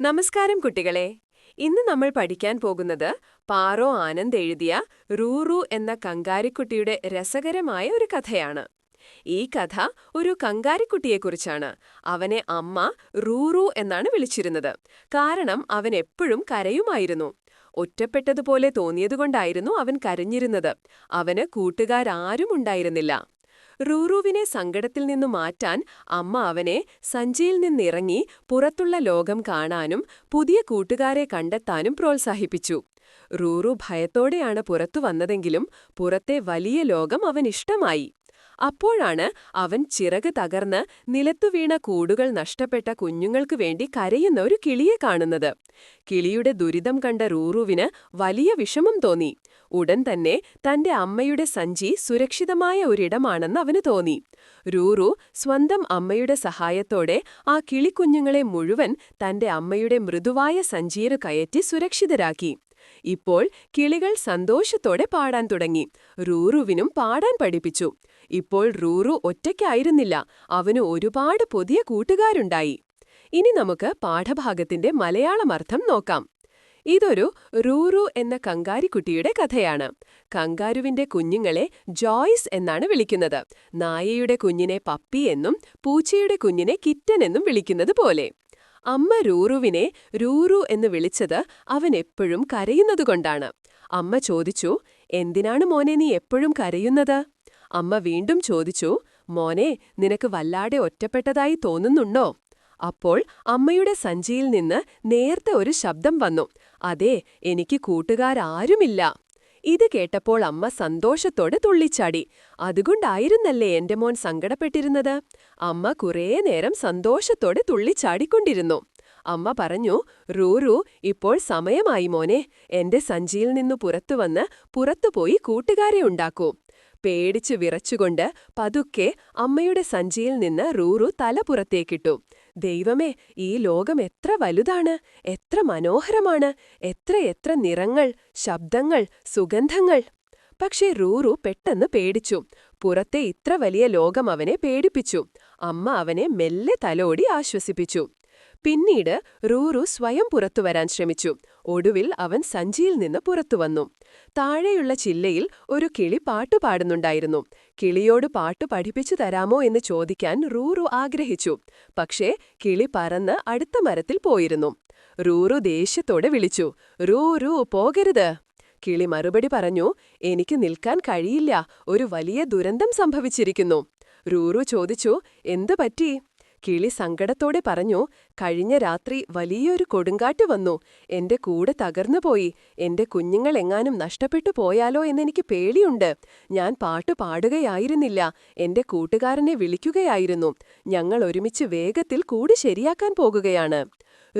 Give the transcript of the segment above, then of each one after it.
നമസ്കാരം കുട്ടികളെ. ഇന്ന് നമ്മൾ പഠിക്കാൻ പോകുന്നത് പാറോ ആനന്ദ് എഴുതിയ റൂറു എന്ന കങ്കാരിക്കുട്ടിയുടെ രസകരമായ ഒരു കഥയാണ്. ഈ കഥ ഒരു കങ്കാരിക്കുട്ടിയെക്കുറിച്ചാണ്. അവനെ അമ്മ റൂറു എന്നാണ് വിളിച്ചിരുന്നത്. കാരണം അവൻ എപ്പോഴും കരയുമായിരുന്നു. ഒറ്റപ്പെട്ടതുപോലെ തോന്നിയതുകൊണ്ടായിരുന്നു അവൻ കരഞ്ഞിരുന്നത്. അവന് കൂട്ടുകാരാരും ഉണ്ടായിരുന്നില്ല. റൂറുവിനെ സങ്കടത്തിൽ നിന്നു മാറ്റാൻ അമ്മ അവനെ സഞ്ചിയിൽ നിന്നിറങ്ങി പുറത്തുള്ള ലോകം കാണാനും പുതിയ കൂട്ടുകാരെ കണ്ടെത്താനും പ്രോത്സാഹിപ്പിച്ചു. റൂറു ഭയത്തോടെയാണ് പുറത്തു വന്നതെങ്കിലും പുറത്തെ വലിയ ലോകം അവനിഷ്ടമായി. അപ്പോഴാണ് അവൻ ചിറക് തകർന്ന് നിലത്തുവീണ കൂടുകൾ നഷ്ടപ്പെട്ട കുഞ്ഞുങ്ങൾക്കു വേണ്ടി കരയുന്ന ഒരു കിളിയെ കാണുന്നത്. കിളിയുടെ ദുരിതം കണ്ട റൂറുവിന് വലിയ വിഷമം തോന്നി. ഉടൻ തന്നെ തന്റെ അമ്മയുടെ സഞ്ചി സുരക്ഷിതമായ ഒരിടമാണെന്ന് അവന് തോന്നി. റൂറു സ്വന്തം അമ്മയുടെ സഹായത്തോടെ ആ കിളിക്കുഞ്ഞുങ്ങളെ മുഴുവൻ തന്റെ അമ്മയുടെ മൃദുവായ സഞ്ചിയിൽ കയറ്റി സുരക്ഷിതരാക്കി. ഇപ്പോൾ കിളികൾ സന്തോഷത്തോടെ പാടാൻ തുടങ്ങി. റൂറുവിനും പാടാൻ പഠിപ്പിച്ചു. ഇപ്പോൾ റൂറു ഒറ്റയ്ക്കായിരുന്നില്ല, അവന് ഒരുപാട് പുതിയ കൂട്ടുകാരുണ്ടായി. ഇനി നമുക്ക് പാഠഭാഗത്തിന്റെ മലയാളം അർത്ഥം നോക്കാം. ഇതൊരു റൂറു എന്ന കങ്കാരിക്കുട്ടിയുടെ കഥയാണ്. കങ്കാരുവിന്റെ കുഞ്ഞുങ്ങളെ ജോയ്സ് എന്നാണ് വിളിക്കുന്നത്. നായയുടെ കുഞ്ഞിനെ പപ്പി എന്നും പൂച്ചയുടെ കുഞ്ഞിനെ കിറ്റൻ എന്നും വിളിക്കുന്നത് പോലെ. അമ്മ റൂറുവിനെ റൂറു എന്ന് വിളിച്ചത് അവൻ എപ്പോഴും കരയുന്നതുകൊണ്ടാണ്. അമ്മ ചോദിച്ചു, "എന്തിനാണ് മോനെ നീ എപ്പോഴും കരയുന്നത്?" അമ്മ വീണ്ടും ചോദിച്ചു, "മോനെ, നിനക്ക് വല്ലാതെ ഒറ്റപ്പെട്ടതായി തോന്നുന്നുണ്ടോ?" അപ്പോൾ അമ്മയുടെ സഞ്ചിയിൽ നിന്ന് നേർത്ത ഒരു ശബ്ദം വന്നു, "അതെ, എനിക്ക് കൂട്ടുകാരാരുമില്ല." ഇത് കേട്ടപ്പോൾ അമ്മ സന്തോഷത്തോടെ തുള്ളിച്ചാടി. അതുകൊണ്ടായിരുന്നല്ലേ എന്റെ മോൻ സങ്കടപ്പെട്ടിരുന്നത്? അമ്മ കുറേ നേരം സന്തോഷത്തോടെ തുള്ളിച്ചാടിക്കൊണ്ടിരുന്നു. അമ്മ പറഞ്ഞു, "റൂറു, ഇപ്പോൾ സമയമായി മോനെ. എന്റെ സഞ്ചിയിൽ നിന്നു പുറത്തുവന്ന് പുറത്തുപോയി കൂട്ടുകാരെ ഉണ്ടാക്കൂ." പേടിച്ചു വിറച്ചുകൊണ്ട് പതുക്കെ അമ്മയുടെ സഞ്ചിയിൽ നിന്ന് റൂറു തല പുറത്തേക്കിട്ടു. ദൈവമേ, ഈ ലോകം എത്ര വലുതാണ്, എത്ര മനോഹരമാണ്, എത്ര നിറങ്ങൾ, ശബ്ദങ്ങൾ, സുഗന്ധങ്ങൾ! പക്ഷേ റൂറു പെട്ടെന്ന് പേടിച്ചു. പുറത്തെ ഇത്ര വലിയ ലോകം അവനെ പേടിപ്പിച്ചു. അമ്മ അവനെ മെല്ലെ തലോടി ആശ്വസിപ്പിച്ചു. പിന്നീട് റൂറു സ്വയം പുറത്തുവരാൻ ശ്രമിച്ചു. ഒടുവിൽ അവൻ സഞ്ചിയിൽ നിന്ന് പുറത്തുവന്നു. താഴെയുള്ള ചില്ലയിൽ ഒരു കിളി പാട്ടുപാടുന്നുണ്ടായിരുന്നു. കിളിയോട് പാട്ടു പഠിപ്പിച്ചു തരാമോ എന്ന് ചോദിക്കാൻ റൂറു ആഗ്രഹിച്ചു. പക്ഷേ കിളി പറന്ന് അടുത്ത മരത്തിൽ പോയിരുന്നു. റൂറു ദേഷ്യത്തോടെ വിളിച്ചു, "റൂറു, പോകരുത്!" കിളി മറുപടി പറഞ്ഞു, "എനിക്ക് നിൽക്കാൻ കഴിയില്ല, ഒരു വലിയ ദുരന്തം സംഭവിച്ചിരിക്കുന്നു." റൂറു ചോദിച്ചു, "എന്തു പറ്റി?" കിളി സങ്കടത്തോടെ പറഞ്ഞു, "കഴിഞ്ഞ രാത്രി വലിയൊരു കൊടുങ്കാറ്റ് വന്നു. എന്റെ കൂട് തകർന്നുപോയി. എന്റെ കുഞ്ഞുങ്ങളെങ്ങാനും നഷ്ടപ്പെട്ടു പോയാലോ എന്നെനിക്ക് പേടിയുണ്ട്. ഞാൻ പാട്ടു പാടുകയായിരുന്നില്ല, എന്റെ കൂട്ടുകാരനെ വിളിക്കുകയായിരുന്നു. ഞങ്ങൾ ഒരുമിച്ച് വേഗത്തിൽ കൂട് ശരിയാക്കാൻ പോകുകയാണ്."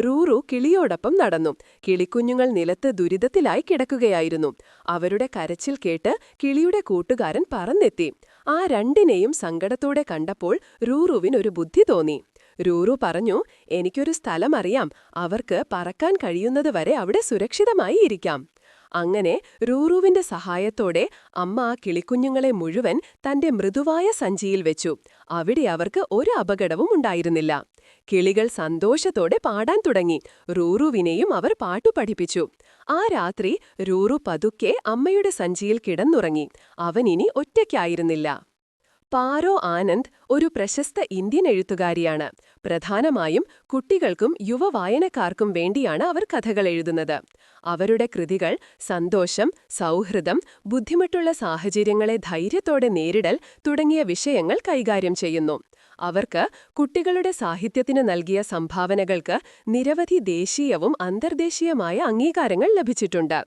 റൂറു കിളിയോടൊപ്പം നടന്നു. കിളിക്കുഞ്ഞുങ്ങൾ നിലത്ത് ദുരിതത്തിലായി കിടക്കുകയായിരുന്നു. അവരുടെ കരച്ചിൽ കേട്ട് കിളിയുടെ കൂട്ടുകാരൻ പറന്നെത്തി. ആ രണ്ടിനെയും സങ്കടത്തോടെ കണ്ടപ്പോൾ റൂറുവിനൊരു ബുദ്ധി തോന്നി. റൂറു പറഞ്ഞു, "എനിക്കൊരു സ്ഥലം അറിയാം. അവർക്ക് പറക്കാൻ കഴിയുന്നതുവരെ അവിടെ സുരക്ഷിതമായി ഇരിക്കാം." അങ്ങനെ റൂറുവിന്റെ സഹായത്തോടെ അമ്മ ആ കിളിക്കുഞ്ഞുങ്ങളെ മുഴുവൻ തന്റെ മൃദുവായ സഞ്ചിയിൽ വെച്ചു. അവിടെ അവർക്ക് ഒരു അപകടവും ഉണ്ടായിരുന്നില്ല. കിളികൾ സന്തോഷത്തോടെ പാടാൻ തുടങ്ങി. റൂറുവിനെയും അവർ പാട്ടു പഠിപ്പിച്ചു. ആ രാത്രി റൂറു പതുക്കെ അമ്മയുടെ സഞ്ചിയിൽ കിടന്നുറങ്ങി. അവനിനി ഒറ്റയ്ക്കായിരുന്നില്ല. പാറോ ആനന്ദ് ഒരു പ്രശസ്ത ഇന്ത്യൻ എഴുത്തുകാരിയാണ്. പ്രധാനമായും കുട്ടികൾക്കും യുവ വായനക്കാർക്കും വേണ്ടിയാണ് അവർ കഥകൾ എഴുതുന്നത്. അവരുടെ കൃതികൾ സന്തോഷം, സൗഹൃദം, ബുദ്ധിമുട്ടുള്ള സാഹചര്യങ്ങളെ ധൈര്യത്തോടെ നേരിടൽ തുടങ്ങിയ വിഷയങ്ങൾ കൈകാര്യം ചെയ്യുന്നു. അവർക്ക് കുട്ടികളുടെ സാഹിത്യത്തിന് നൽകിയ സംഭാവനകൾക്ക് നിരവധി ദേശീയവും അന്തർദേശീയമായ അംഗീകാരങ്ങൾ ലഭിച്ചിട്ടുണ്ട്.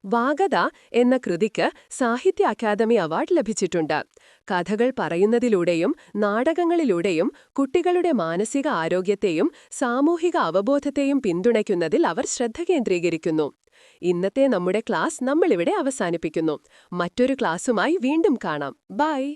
വാഗത എന്ന കൃതിക്ക് സാഹിത്യ അക്കാദമി അവാർഡ് ലഭിച്ചിട്ടുണ്ട്. കഥകൾ പറയുന്നതിലൂടെയും നാടകങ്ങളിലൂടെയും കുട്ടികളുടെ മാനസിക ആരോഗ്യത്തെയും സാമൂഹിക അവബോധത്തെയും പിന്തുണയ്ക്കുന്നതിൽ അവർ ശ്രദ്ധ കേന്ദ്രീകരിക്കുന്നു. ഇന്നത്തെ നമ്മുടെ ക്ലാസ് നമ്മളിവിടെ അവസാനിപ്പിക്കുന്നു. മറ്റൊരു ക്ലാസ്സുമായി വീണ്ടും കാണാം. ബൈ.